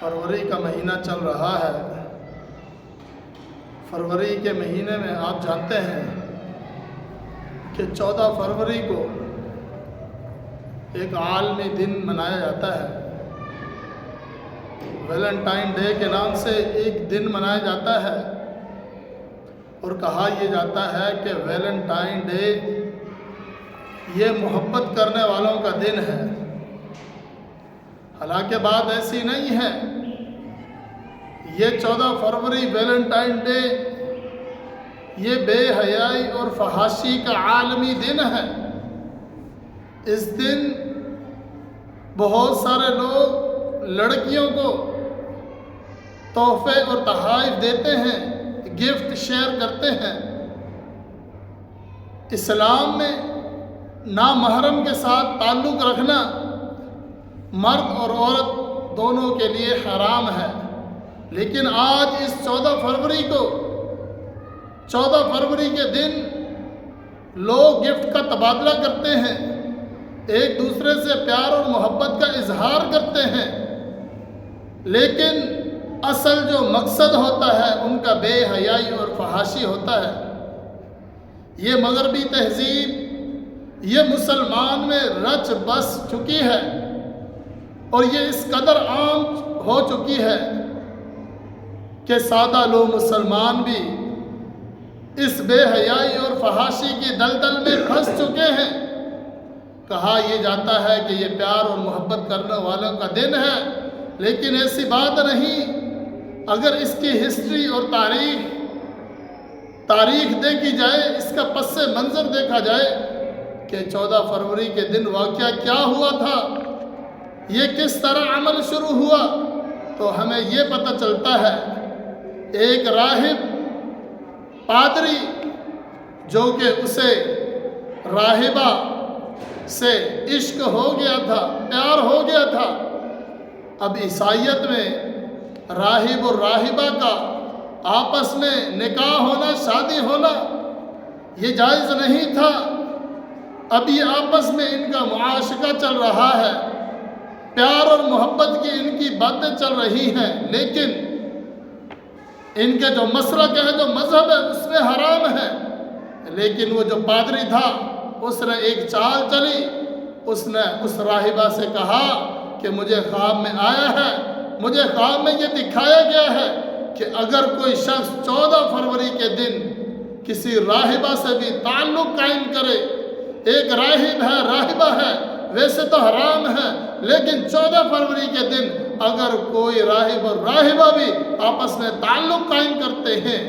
فروری کا مہینہ چل رہا ہے۔ فروری کے مہینے میں آپ جانتے ہیں کہ 14 فروری کو ایک عالمی دن منایا جاتا ہے۔ ویلنٹائن ڈے کے نام سے ایک دن منایا جاتا ہے اور کہا یہ جاتا ہے کہ ویلنٹائن ڈے یہ محبت کرنے والوں کا دن ہے۔ حالانکہ بات ایسی نہیں ہے۔ یہ 14 فروری ویلنٹائن ڈے یہ بے حیائی اور فحاشی کا عالمی دن ہے۔ اس دن بہت سارے لوگ لڑکیوں کو تحفے اور تحائف دیتے ہیں، گفٹ شیئر کرتے ہیں۔ اسلام میں نامحرم کے ساتھ تعلق رکھنا مرد اور عورت دونوں کے لیے حرام ہے، لیکن آج اس 14 فروری کو 14 فروری کے دن لوگ گفٹ کا تبادلہ کرتے ہیں، ایک دوسرے سے پیار اور محبت کا اظہار کرتے ہیں، لیکن اصل جو مقصد ہوتا ہے ان کا بے حیائی اور فحاشی ہوتا ہے۔ یہ مغربی تہذیب یہ مسلمان میں رچ بس چکی ہے اور یہ اس قدر عام ہو چکی ہے کہ سادہ لوگ مسلمان بھی اس بے حیائی اور فحاشی کی دلدل میں پھنس چکے ہیں۔ کہا یہ جاتا ہے کہ یہ پیار اور محبت کرنے والوں کا دن ہے، لیکن ایسی بات نہیں۔ اگر اس کی ہسٹری اور تاریخ دیکھی جائے، اس کا پس منظر دیکھا جائے کہ 14 فروری کے دن واقعہ کیا ہوا تھا، یہ کس طرح عمل شروع ہوا، تو ہمیں یہ پتہ چلتا ہے ایک راہب پادری جو کہ اسے راہبہ سے عشق ہو گیا تھا، پیار ہو گیا تھا۔ اب عیسائیت میں راہب اور راہبہ کا آپس میں نکاح ہونا، شادی ہونا یہ جائز نہیں تھا۔ اب یہ آپس میں ان کا معاشقہ چل رہا ہے، پیار اور محبت کی ان کی باتیں چل رہی ہیں، لیکن ان کے جو مسلک ہے، جو مذہب ہے، اس میں حرام ہے۔ لیکن وہ جو پادری تھا اس نے ایک چال چلی، اس نے اس راہبہ سے کہا کہ مجھے خواب میں آیا ہے، مجھے خواب میں یہ دکھایا گیا ہے کہ اگر کوئی شخص 14 فروری کے دن کسی راہبہ سے بھی تعلق قائم کرے، ایک راہب ہے، راہبہ ہے، ویسے تو حرام ہے، لیکن 14 فروری کے دن اگر کوئی راہب اور راہبہ بھی آپس میں تعلق قائم کرتے ہیں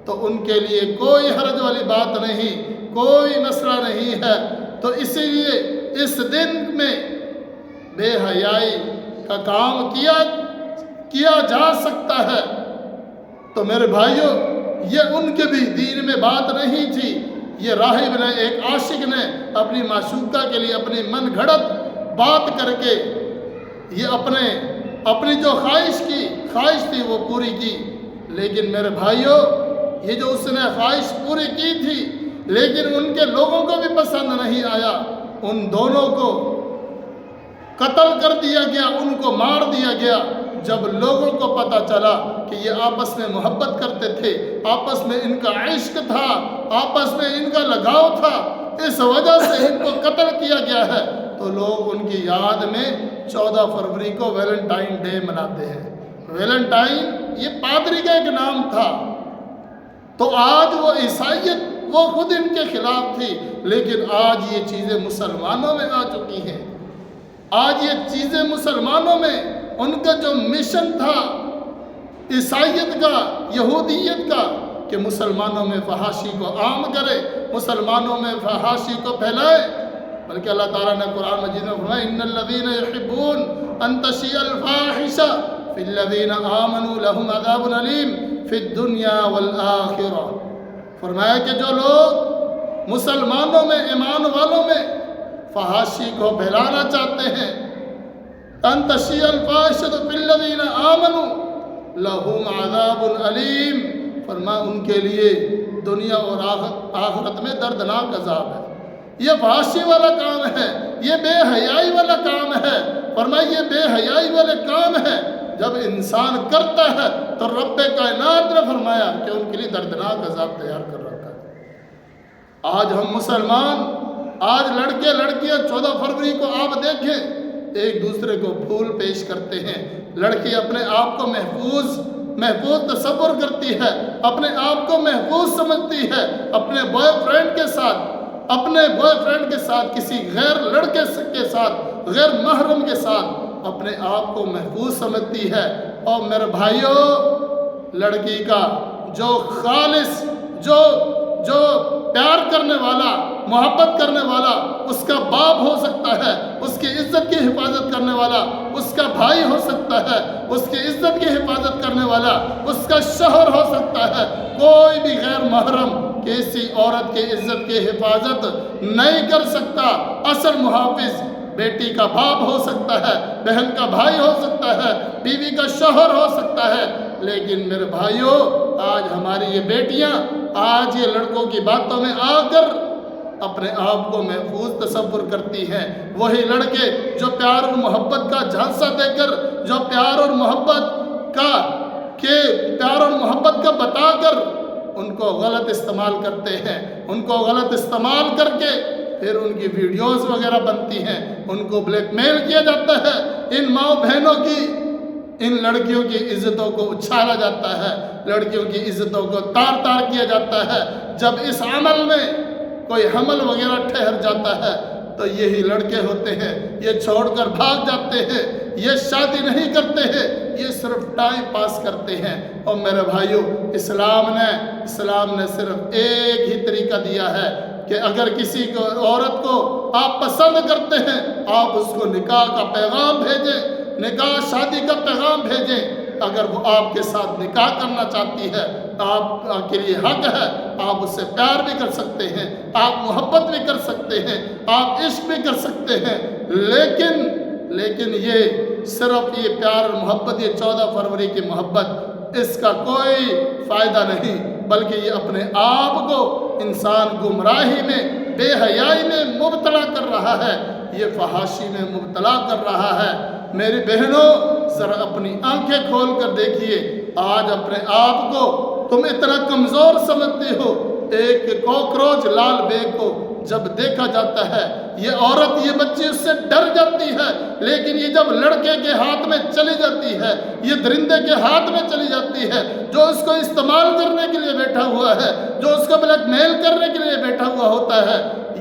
تو ان کے لیے کوئی حرج والی بات نہیں، کوئی مسئلہ نہیں ہے۔ تو اسی لیے اس دن میں بے حیائی کا کام کیا جا سکتا ہے۔ تو میرے بھائیوں، یہ ان کے بھی دین میں بات نہیں تھی۔ یہ راہب نے، ایک عاشق نے اپنی معشوقہ کے لیے اپنی من گھڑت بات کر کے یہ اپنی جو خواہش تھی وہ پوری کی، لیکن میرے بھائیوں یہ جو اس نے خواہش پوری کی تھی لیکن ان کے لوگوں کو بھی پسند نہیں آیا، ان دونوں کو قتل کر دیا گیا، ان کو مار دیا گیا۔ جب لوگوں کو پتہ چلا کہ یہ آپس میں محبت کرتے تھے، آپس میں ان کا عشق تھا، آپس میں ان کا لگاؤ تھا، اس وجہ سے ان کو قتل کیا گیا ہے، تو لوگ ان کی یاد میں 14 فروری کو ویلنٹائن ڈے مناتے ہیں۔ ویلنٹائن یہ پادری کا ایک نام تھا۔ تو آج وہ عیسائیت وہ خود ان کے خلاف تھی، لیکن آج یہ چیزیں مسلمانوں میں آ چکی ہیں۔ آج یہ چیزیں مسلمانوں میں، ان کا جو مشن تھا عیسائیت کا، یہودیت کا، کہ مسلمانوں میں فحاشی کو عام کرے، مسلمانوں میں فحاشی کو پھیلائے، بلکہ اللہ تعالیٰ نے قرآن مجید میں فرمایا ان الذین یحبون ان تشیع الفاحشہ فی الذین آمنوا لہم عذاب علیم فی الدنیا والآخرہ۔ فرمایا کہ جو لوگ مسلمانوں میں، ایمان والوں میں فحاشی کو پھیلانا چاہتے ہیں، ان تشیع الفاحشۃ فی الذین آمنوا لہم عذاب علیم، فرمایا ان کے لیے دنیا اور آخرت میں دردناک عذاب ہے۔ یہ فحاشی والا کام ہے، یہ بے حیائی والا کام ہے۔ فرمایا یہ بے حیائی والے کام ہے جب انسان کرتا ہے تو رب کائنات نے فرمایا کہ ان کے لیے دردناک عذاب تیار کر رکھا ہے۔ آج ہم مسلمان، آج لڑکے لڑکیاں 14 فروری کو آپ دیکھیں ایک دوسرے کو پھول پیش کرتے ہیں۔ لڑکی اپنے آپ کو محفوظ تصور کرتی ہے، اپنے آپ کو محفوظ سمجھتی ہے، اپنے بوائے فرینڈ کے ساتھ کسی غیر لڑکے کے ساتھ، غیر محرم کے ساتھ اپنے آپ کو محفوظ سمجھتی ہے۔ اور میرے بھائیوں، لڑکی کا جو خالص، جو پیار کرنے والا، محبت کرنے والا اس کا باپ ہو سکتا ہے، اس کی عزت کی حفاظت کرنے والا اس کا بھائی ہو سکتا ہے، اس کی عزت کی حفاظت کرنے والا اس کا شوہر ہو سکتا ہے، کوئی بھی غیر محرم کسی عورت کی عزت کی حفاظت نہیں کر سکتا۔ اصل محافظ بیٹی کا باپ ہو سکتا ہے، بہن کا بھائی ہو سکتا ہے، بیوی کا شوہر ہو سکتا ہے، لیکن میرے بھائیوں آج ہماری یہ بیٹیاں آج یہ لڑکوں کی باتوں میں آ کر اپنے آپ کو محفوظ تصور کرتی ہیں۔ وہی لڑکے جو پیار اور محبت کا جھانسا دے کر، جو پیار اور محبت کا بتا کر ان کو غلط استعمال کرتے ہیں، ان کو غلط استعمال کر کے پھر ان کی ویڈیوز وغیرہ بنتی ہیں، ان کو بلیک میل کیا جاتا ہے، ان ماؤں بہنوں کی، ان لڑکیوں کی عزتوں کو اچھالا جاتا ہے، لڑکیوں کی عزتوں کو تار تار کیا جاتا ہے۔ جب اس عمل میں کوئی حمل وغیرہ ٹھہر جاتا ہے تو یہی لڑکے ہوتے ہیں، یہ چھوڑ کر بھاگ جاتے ہیں، یہ شادی نہیں کرتے ہیں، یہ صرف ٹائم پاس کرتے ہیں۔ اور میرے بھائیوں، اسلام نے صرف ایک ہی طریقہ دیا ہے کہ اگر کسی کو عورت کو آپ پسند کرتے ہیں آپ اس کو نکاح کا پیغام بھیجیں، نکاح شادی کا پیغام بھیجیں۔ اگر وہ آپ کے ساتھ نکاح کرنا چاہتی ہے تو آپ کے لیے حق ہے، آپ اس سے پیار بھی کر سکتے ہیں، آپ محبت بھی کر سکتے ہیں، آپ عشق بھی کر سکتے ہیں، لیکن یہ صرف یہ پیار اور محبت، یہ 14 فروری کی محبت، اس کا کوئی فائدہ نہیں، بلکہ یہ اپنے آپ کو انسان گمراہی میں، بے حیائی میں مبتلا کر رہا ہے، یہ فحاشی میں مبتلا کر رہا ہے۔ میری بہنوں، ذرا اپنی آنکھیں کھول کر دیکھیے، آج اپنے آپ کو تم اتنا کمزور سمجھتے ہو۔ ایک کاکروچ لال بیگ کو جب دیکھا جاتا ہے، یہ عورت، یہ بچی اس سے ڈر جاتی ہے، لیکن یہ جب لڑکے کے ہاتھ میں چلی جاتی ہے، یہ درندے کے ہاتھ میں چلی جاتی ہے، جو اس کو استعمال کرنے کے لیے بیٹھا ہوا ہے، جو اس کو بلیک میل کرنے کے لیے بیٹھا ہوا ہوتا ہے،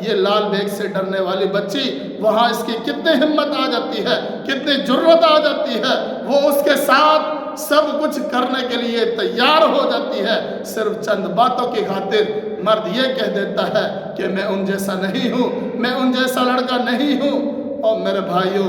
یہ لال بیگ سے ڈرنے والی بچی، وہاں اس کی کتنی ہمت آ جاتی ہے، کتنی جرأت آ جاتی ہے، وہ اس کے ساتھ سب کچھ کرنے کے لیے تیار ہو جاتی ہے، صرف چند باتوں کی خاطر۔ مرد یہ کہہ دیتا ہے کہ میں ان جیسا نہیں ہوں، میں ان جیسا لڑکا نہیں ہوں۔ اور میرے بھائیوں،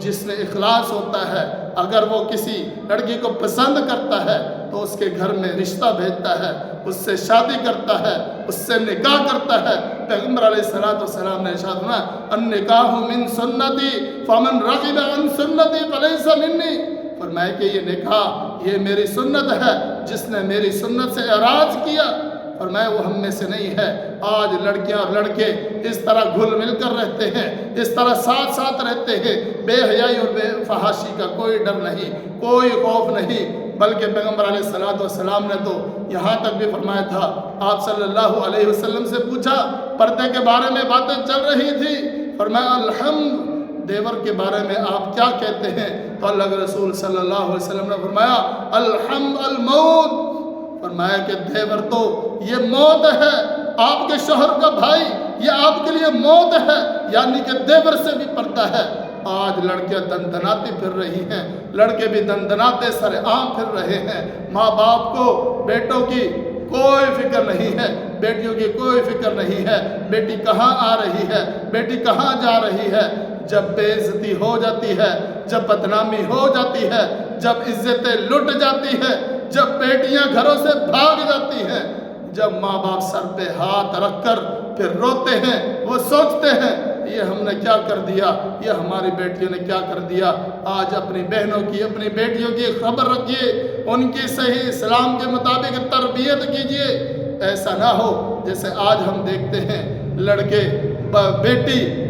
جس میں اخلاص ہوتا ہے، اگر وہ کسی لڑکی کو پسند کرتا ہے تو اس کے گھر میں رشتہ بھیجتا ہے، اس سے شادی کرتا ہے، اس سے نکاح کرتا ہے۔ پیغمبر علیہ السلام نے ارشاد فرمایا، النکاح من سنتی فمن رغب عن سنتی فلیس منی۔ فرمایا کہ یہ نکاح، یہ میری سنت ہے، جس نے میری سنت سے اعراض کیا فرمایا وہ ہم میں سے نہیں ہے۔ آج لڑکیاں اور لڑکے اس طرح گھل مل کر رہتے ہیں، اس طرح ساتھ رہتے ہیں، بے حیائی اور بے فحاشی کا کوئی ڈر نہیں، کوئی خوف نہیں، بلکہ پیغمبر علیہ السلام نے تو یہاں تک بھی فرمایا تھا، آپ صلی اللہ علیہ وسلم سے پوچھا، پردے کے بارے میں باتیں چل رہی تھی، فرمایا الحمد، دیور کے بارے میں آپ کیا کہتے ہیں؟ تو اللہ کے رسول صلی اللہ علیہ وسلم نے فرمایا الحمد الموت، فرمایا کہ دیور تو یہ موت ہے، آپ کے شوہر کا بھائی یہ آپ کے لیے موت ہے، یعنی کہ دیور سے بھی پردہ ہے۔ آج لڑکیاں دندناتی پھر رہی ہیں، لڑکے بھی دندناتے سر عام پھر رہے ہیں، ماں باپ کو بیٹوں کی کوئی فکر نہیں ہے، بیٹیوں کی کوئی فکر نہیں ہے، بیٹی کہاں آ رہی ہے، بیٹی کہاں جا رہی ہے۔ جب بے عزتی ہو جاتی ہے، جب بدنامی ہو جاتی ہے، جب عزتیں لٹ جاتی ہے، جب بیٹیاں گھروں سے بھاگ جاتی ہیں، جب ماں باپ سر پہ ہاتھ رکھ کر پھر روتے ہیں، وہ سوچتے ہیں یہ ہم نے کیا کر دیا، یہ ہماری بیٹیوں نے کیا کر دیا۔ آج اپنی بہنوں کی، اپنی بیٹیوں کی خبر رکھیے، ان کی صحیح اسلام کے مطابق تربیت کیجیے۔ ایسا نہ ہو جیسے آج ہم دیکھتے ہیں لڑکے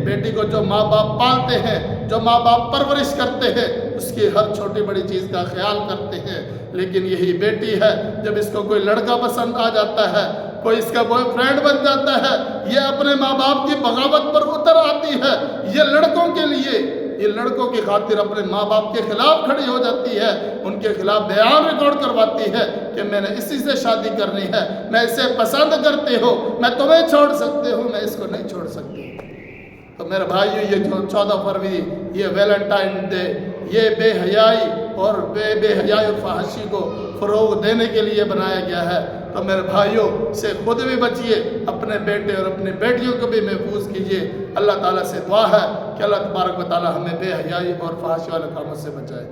بیٹی کو جو ماں باپ پالتے ہیں، جو ماں باپ پرورش کرتے ہیں، اس کی ہر چھوٹی بڑی چیز کا خیال کرتے ہیں، لیکن یہی بیٹی ہے جب اس کو کوئی لڑکا پسند آ جاتا ہے، کوئی اس کا بوائے فرینڈ بن جاتا ہے، یہ اپنے ماں باپ کی بغاوت پر اتر آتی ہے، یہ لڑکوں کے لیے، یہ لڑکوں کی خاطر اپنے ماں باپ کے خلاف کھڑی ہو جاتی ہے، ان کے خلاف بیان ریکارڈ کرواتی ہے کہ میں نے اسی سے شادی کرنی ہے، میں اسے پسند کرتی ہوں، میں تمہیں چھوڑ سکتی ہوں، میں اس کو نہیں چھوڑ سکتی۔ تو میرے بھائیو، یہ جو 14 فروری، یہ ویلنٹائن ڈے، یہ بے حیائی اور بے حیائی اور فحاشی کو فروغ دینے کے لیے بنایا گیا ہے۔ تو میرے بھائیوں سے خود بھی بچیے، اپنے بیٹے اور اپنی بیٹیوں کو بھی محفوظ کیجیے۔ اللہ تعالیٰ سے دعا ہے کہ اللہ تبارک و تعالیٰ ہمیں بے حیائی اور فحاشی والے کاموں سے بچائے۔